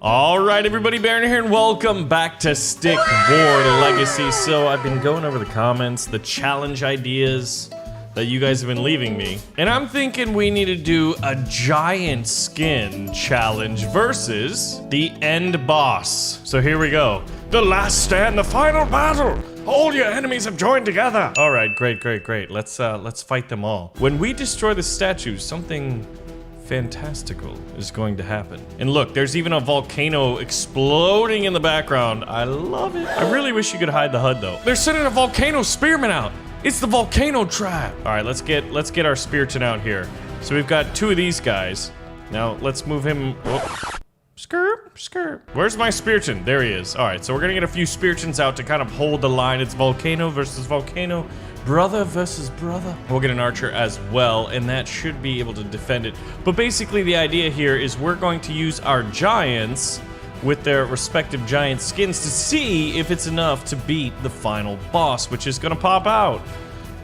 All right, everybody, Baron here, and welcome back to Stick War Legacy. So I've been going over the comments, the challenge ideas that you guys have been leaving me, and I'm thinking we need to do a giant skin challenge versus the end boss. So here we go. The last stand, the final battle. All your enemies have joined together. All right, great. Let's fight them all. When we destroy the statue, something fantastical is going to happen. And look, there's even a volcano exploding in the background. I love it. I really wish you could hide the HUD though. They're sending a volcano spearman out. It's the volcano tribe. All right, let's get our Spiriton out here. So we've got two of these guys. Now let's move him. Oh. Skirp. Where's my Spiriton? There he is. All right, so we're gonna get a few Spiritons out to kind of hold the line. It's volcano versus volcano. Brother versus brother. We'll get an archer as well, and that should be able to defend it. But basically the idea here is we're going to use our giants with their respective giant skins to see if it's enough to beat the final boss, which is gonna pop out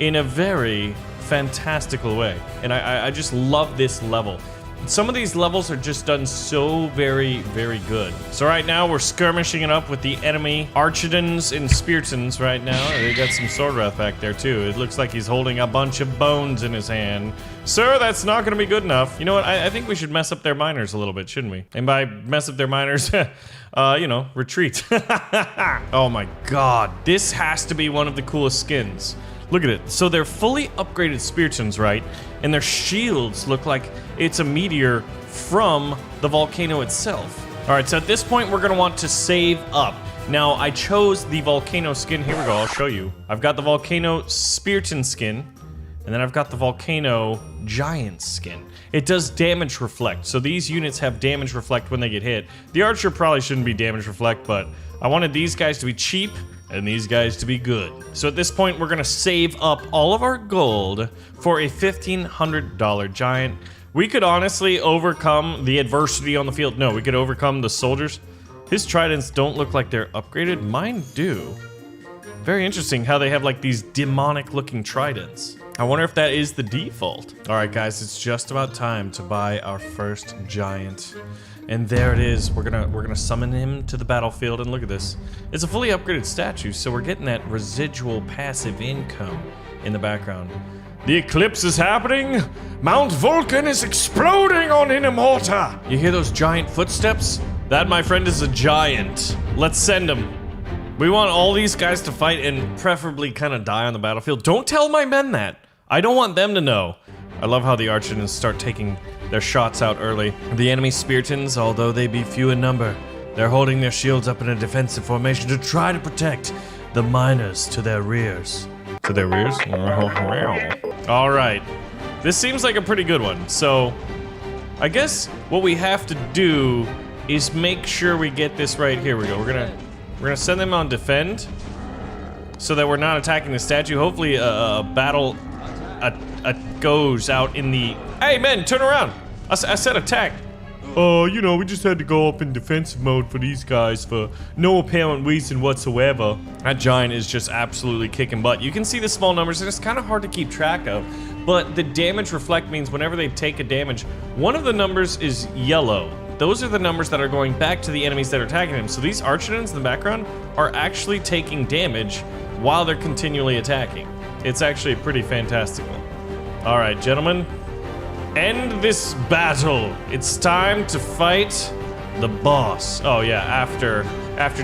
in a very fantastical way. And I just love this level. Some of these levels are just done so very good. So right now we're skirmishing it up with the enemy Archidons and Spiritons right now. They got some sword wrath back there too. It looks like he's holding a bunch of bones in his hand. Sir, that's not gonna be good enough. You know what, I think we should mess up their miners a little bit, shouldn't we? And by mess up their miners, you know, retreat. Oh my god, this has to be one of the coolest skins. Look at it. So they're fully upgraded Spiritons, right? And their shields look like it's a meteor from the volcano itself. All right, so at this point, we're gonna want to save up. Now, I chose the volcano skin. Here we go, I'll show you. I've got the volcano Spiriton skin, and then I've got the volcano giant skin. It does damage reflect, so these units have damage reflect when they get hit. The archer probably shouldn't be damage reflect, but I wanted these guys to be cheap and these guys to be good. So at this point, we're gonna save up all of our gold for a $1,500 giant. We could honestly overcome the adversity on the field. No, we could overcome the soldiers. His tridents don't look like they're upgraded. Mine do. Very interesting how they have like these demonic looking tridents. I wonder if that is the default. All right, guys, it's just about time to buy our first giant. And there it is. We're gonna summon him to the battlefield, and look at this. It's a fully upgraded statue, so we're getting that residual passive income in the background. The eclipse is happening. Mount Vulcan is exploding on Inamorta. You hear those giant footsteps? That, my friend, is a giant. Let's send him. We want all these guys to fight and preferably kind of die on the battlefield. Don't tell my men that. I don't want them to know. I love how the Archidons start taking their shots out early. The enemy Spiritons, although they be few in number, they're holding their shields up in a defensive formation to try to protect the miners to their rears. To their rears? All right. This seems like a pretty good one. So, I guess what we have to do is make sure we get this right. Here we go. We're gonna send them on defend so that we're not attacking the statue. Hopefully a battle goes out in the... Hey, men, turn around! I said attack. You know, we just had to go up in defensive mode for these guys for no apparent reason whatsoever. That giant is just absolutely kicking butt. You can see the small numbers, and it's kind of hard to keep track of, but the damage reflect means whenever they take a damage, one of the numbers is yellow. Those are the numbers that are going back to the enemies that are attacking them. So these Archidons in the background are actually taking damage while they're continually attacking. It's actually pretty fantastical. All right, gentlemen, end this battle. It's time to fight the boss. Oh yeah, after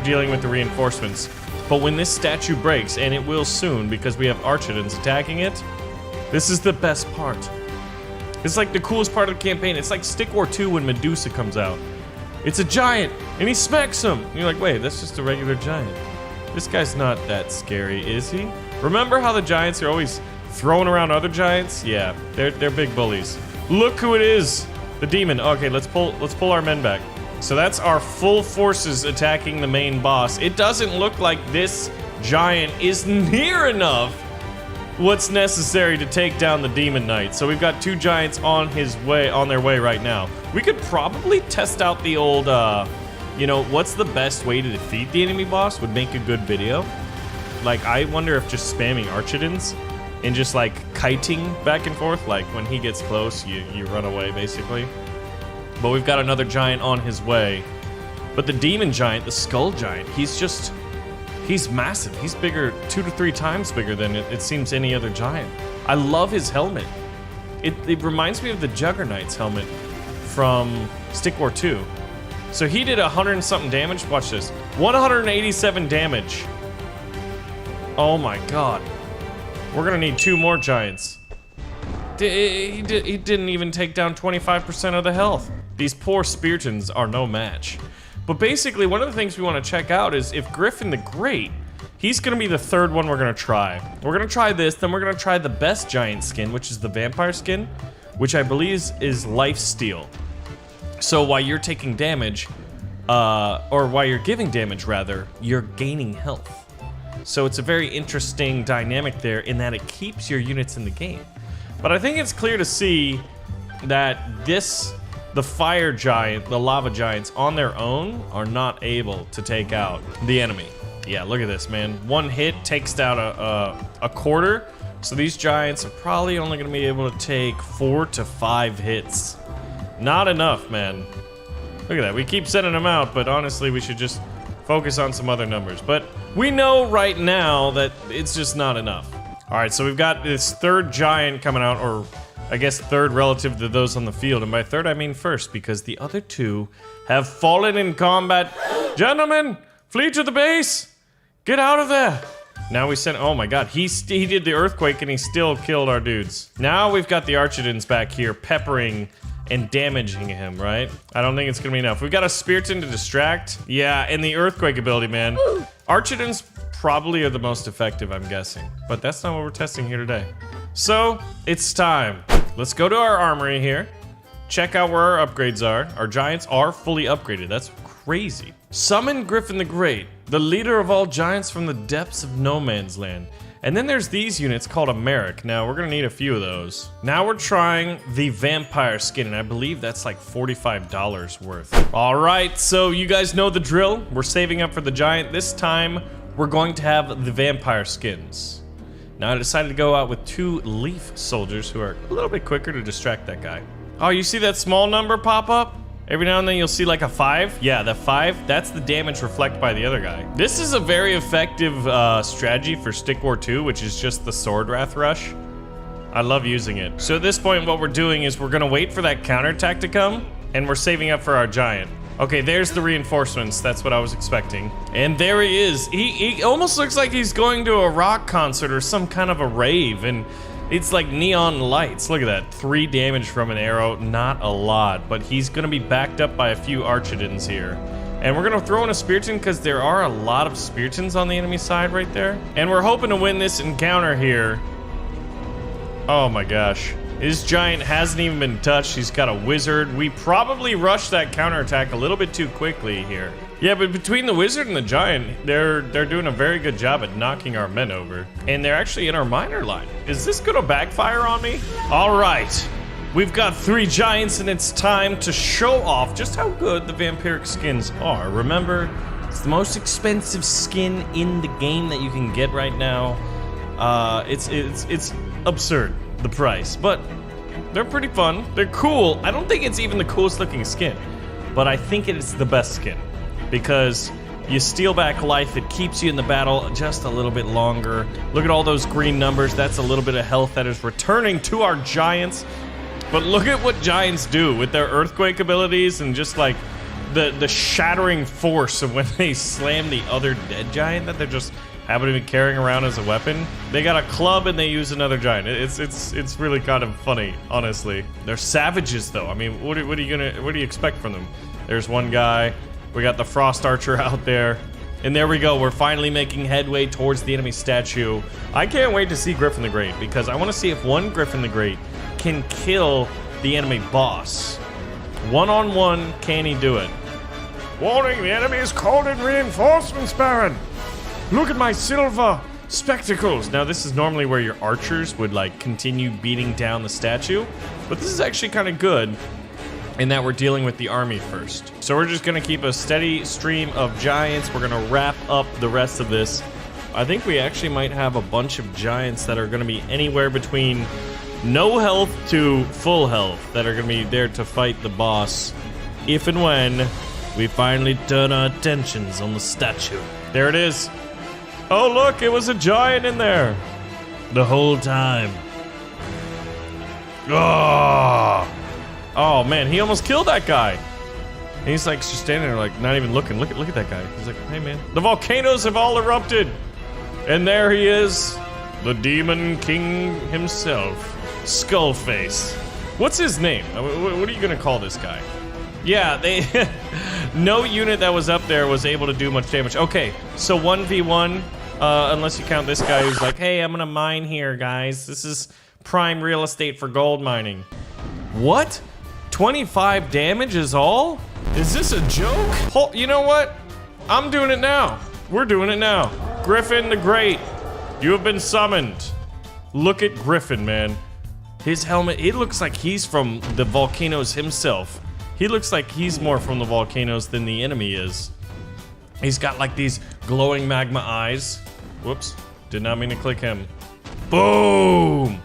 dealing with the reinforcements. But when this statue breaks, and it will soon because we have Archidons attacking it, this is the best part. It's like the coolest part of the campaign. It's like Stick War 2 when Medusa comes out. It's a giant, and he smacks him. And you're like, wait, that's just a regular giant. This guy's not that scary, is he? Remember how the giants are always throwing around other giants? Yeah, they're big bullies. Look who it is, the demon. Okay, let's pull our men back. So that's our full forces attacking the main boss. It doesn't look like this giant is near enough what's necessary to take down the demon knight. So we've got two giants on their way right now. We could probably test out the old, you know, what's the best way to defeat the enemy boss would make a good video. Like, I wonder if just spamming Archidons and just like kiting back and forth, like when he gets close, you run away basically. But we've got another giant on his way. But the demon giant, the skull giant, he's massive. He's bigger, 2 to 3 times bigger than it seems any other giant. I love his helmet. It reminds me of the Juggernaut's helmet from Stick War 2. So he did 100 and something damage. Watch this. 187 damage. Oh my god. We're gonna need 2 more giants. He didn't even take down 25% of the health. These poor Speartons are no match. But basically, one of the things we want to check out is if Griffin the Great, he's going to be the 3rd one we're going to try. We're going to try this, then we're going to try the best giant skin, which is the vampire skin, which I believe is lifesteal. So while you're taking damage, or while you're giving damage rather, you're gaining health. So it's a very interesting dynamic there in that it keeps your units in the game. But I think it's clear to see that the fire giant, the lava giants on their own are not able to take out the enemy. Yeah, look at this, man. 1 hit takes down a quarter. So these giants are probably only gonna be able to take 4 to 5 hits. Not enough, man. Look at that, we keep sending them out, but honestly, we should just focus on some other numbers. But we know right now that it's just not enough. All right, so we've got this 3rd giant coming out, or I guess 3rd relative to those on the field. And by 3rd, I mean 1st, because the other 2 have fallen in combat. Gentlemen, flee to the base. Get out of there. Now we sent, oh my god, he did the earthquake and he still killed our dudes. Now we've got the Archidons back here peppering and damaging him, right? I don't think it's gonna be enough. We've got a Spearton to distract. Yeah, and the earthquake ability, man. Archidons probably are the most effective, I'm guessing. But that's not what we're testing here today. So, it's time. Let's go to our armory here. Check out where our upgrades are. Our giants are fully upgraded. That's crazy. Summon Griffin the Great, the leader of all giants from the depths of no man's land. And then there's these units called a Merrick. Now, we're gonna need a few of those. Now we're trying the vampire skin, and I believe that's like $45 worth. All right, so you guys know the drill. We're saving up for the giant. This time, we're going to have the vampire skins. Now I decided to go out with 2 leaf soldiers who are a little bit quicker to distract that guy. Oh, you see that small number pop up? Every now and then you'll see like a 5. Yeah, the 5, that's the damage reflected by the other guy. This is a very effective strategy for Stick War 2, which is just the Sword Wrath Rush. I love using it. So at this point, what we're doing is we're gonna wait for that counterattack to come, and we're saving up for our giant. Okay, there's the reinforcements. That's what I was expecting. And there he is. He almost looks like he's going to a rock concert or some kind of a rave, and it's like neon lights. Look at that. 3 damage from an arrow. Not a lot, but he's gonna be backed up by a few Archidons here. And we're gonna throw in a Spearton because there are a lot of Speartons on the enemy side right there. And we're hoping to win this encounter here. Oh my gosh. His giant hasn't even been touched. He's got a wizard. We probably rushed that counterattack a little bit too quickly here. Yeah, but between the wizard and the giant, they're doing a very good job at knocking our men over. And they're actually in our minor line. Is this gonna backfire on me? All right, we've got 3 giants and it's time to show off just how good the vampiric skins are. Remember, it's the most expensive skin in the game that you can get right now. It's absurd, the price, but they're pretty fun. They're cool. I don't think it's even the coolest looking skin, but I think it is the best skin because you steal back life. It keeps you in the battle just a little bit longer. Look at all those green numbers. That's a little bit of health that is returning to our giants. But look at what giants do with their earthquake abilities and just like the shattering force of when they slam the other dead giant that they're just happen to be carrying around as a weapon. They got a club and they use another giant. It's really kind of funny, honestly. They're savages though. I mean, what do you expect from them? There's one guy. We got the frost archer out there. And there we go. We're finally making headway towards the enemy statue. I can't wait to see Griffin the Great because I want to see if one Griffin the Great can kill the enemy boss. One-on-one, can he do it? Warning, the enemy is called in reinforcements, Baron. Look at my silver spectacles. Now this is normally where your archers would like continue beating down the statue, but this is actually kind of good in that we're dealing with the army first. So we're just gonna keep a steady stream of giants. We're gonna wrap up the rest of this. I think we actually might have a bunch of giants that are gonna be anywhere between no health to full health that are gonna be there to fight the boss if and when We finally turn our attentions on the statue. There it is. Oh, look, it was a giant in there. The whole time. Oh, man, he almost killed that guy. And he's like just standing there, like not even looking. Look at that guy. He's like, hey, man. The volcanoes have all erupted. And there he is. The Demon King himself. Skullface. What's his name? What are you gonna call this guy? Yeah, they... no unit that was up there was able to do much damage. Okay, so 1v1, unless you count this guy who's like, hey, I'm gonna mine here, guys. This is prime real estate for gold mining. What? 25 damage is all? Is this a joke? You know what? I'm doing it now. We're doing it now. Griffin the Great, you have been summoned. Look at Griffin, man. His helmet, it looks like he's from the volcanoes himself. He looks like he's more from the volcanoes than the enemy is. He's got like these glowing magma eyes. Whoops, did not mean to click him. Boom!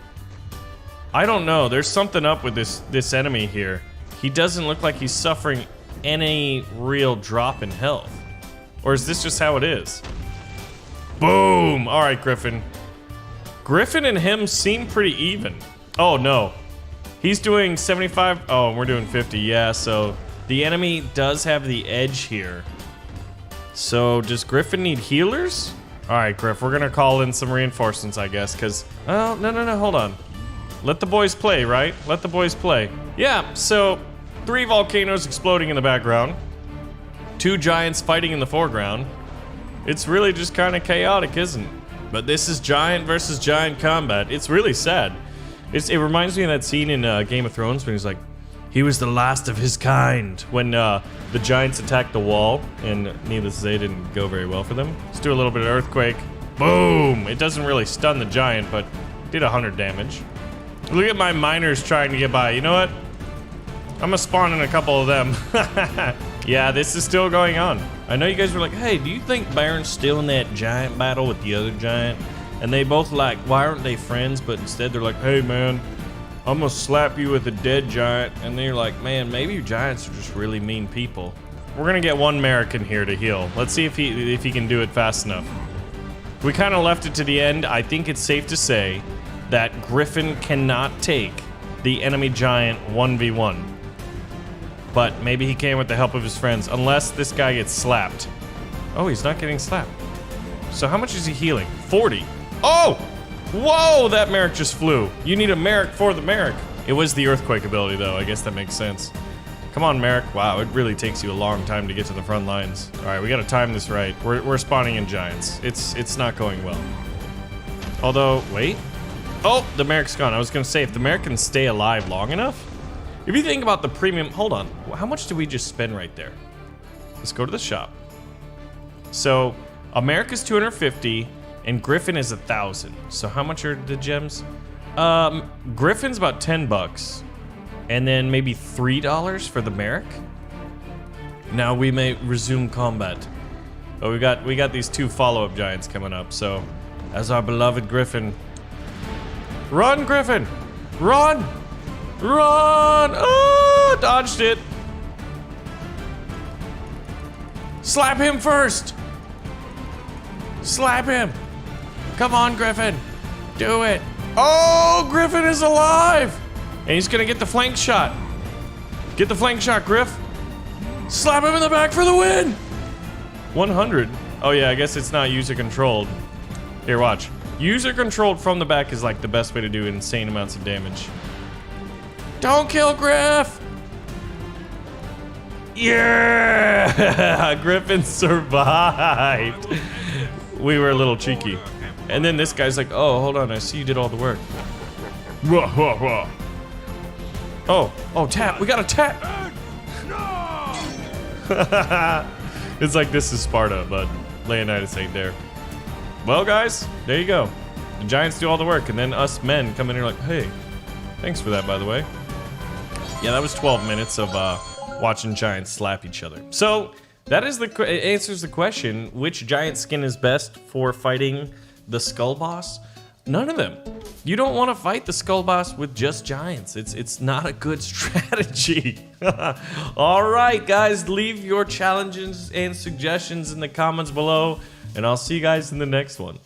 I don't know, there's something up with this enemy here. He doesn't look like he's suffering any real drop in health. Or is this just how it is? Boom! All right, Griffin. Griffin and him seem pretty even. Oh, no. He's doing 75. Oh, we're doing 50. Yeah, so the enemy does have the edge here. So does Griffin need healers? All right, Griff, we're going to call in some reinforcements, I guess, because... Oh, no, hold on. Let the boys play, right? Let the boys play. Yeah, so 3 volcanoes exploding in the background. 2 giants fighting in the foreground. It's really just kind of chaotic, isn't it? But this is giant versus giant combat. It's really sad. It reminds me of that scene in Game of Thrones when he's like, he was the last of his kind. When the giants attacked the wall, and needless to say, it didn't go very well for them. Let's do a little bit of earthquake. Boom! It doesn't really stun the giant, but did 100 damage. Look at my miners trying to get by. You know what? I'm gonna spawn in a couple of them. Yeah, this is still going on. I know you guys were like, hey, do you think Baron's still in that giant battle with the other giant? And they both like, why aren't they friends? But instead they're like, hey man, I'm gonna slap you with a dead giant. And then you're like, man, maybe your giants are just really mean people. We're gonna get one American here to heal. Let's see if he can do it fast enough. We kind of left it to the end. I think it's safe to say that Griffin cannot take the enemy giant 1v1. But maybe he can with the help of his friends, unless this guy gets slapped. Oh, he's not getting slapped. So how much is he healing? 40. Oh! Whoa, that Merrick just flew. You need a Merrick for the Merrick. It was the earthquake ability, though. I guess that makes sense. Come on, Merrick. Wow, it really takes you a long time to get to the front lines. All right, we gotta time this right. We're spawning in giants. It's not going well. Although, wait. Oh, the Merrick's gone. I was gonna say, if the Merrick can stay alive long enough. If you think about the premium, hold on. How much did we just spend right there? Let's go to the shop. So, America's 250 and Griffin is 1,000. So how much are the gems? Griffin's about 10 bucks. And then maybe $3 for the Merrick. Now we may resume combat. But we got these 2 follow-up giants coming up. So, as our beloved Griffin. Run, Griffin! Run! Run! Oh, dodged it. Slap him first. Slap him. Come on, Griffin. Do it. Oh, Griffin is alive. And he's gonna get the flank shot. Get the flank shot, Griff. Slap him in the back for the win. 100. Oh yeah, I guess it's not user controlled. Here, watch. User controlled from the back is like the best way to do insane amounts of damage. Don't kill Griff! Yeah! Griffin survived. We were a little cheeky. And then this guy's like, oh, hold on, I see you did all the work. Oh, tap, we got a tap! It's like this is Sparta, but Leonidas ain't there. Well, guys, there you go. The giants do all the work, and then us men come in here like, hey, thanks for that, by the way. Yeah, that was 12 minutes of watching giants slap each other. So that is it answers the question, which giant skin is best for fighting the skull boss? None of them. You don't want to fight the skull boss with just giants. It's not a good strategy. All right, guys, leave your challenges and suggestions in the comments below, and I'll see you guys in the next one.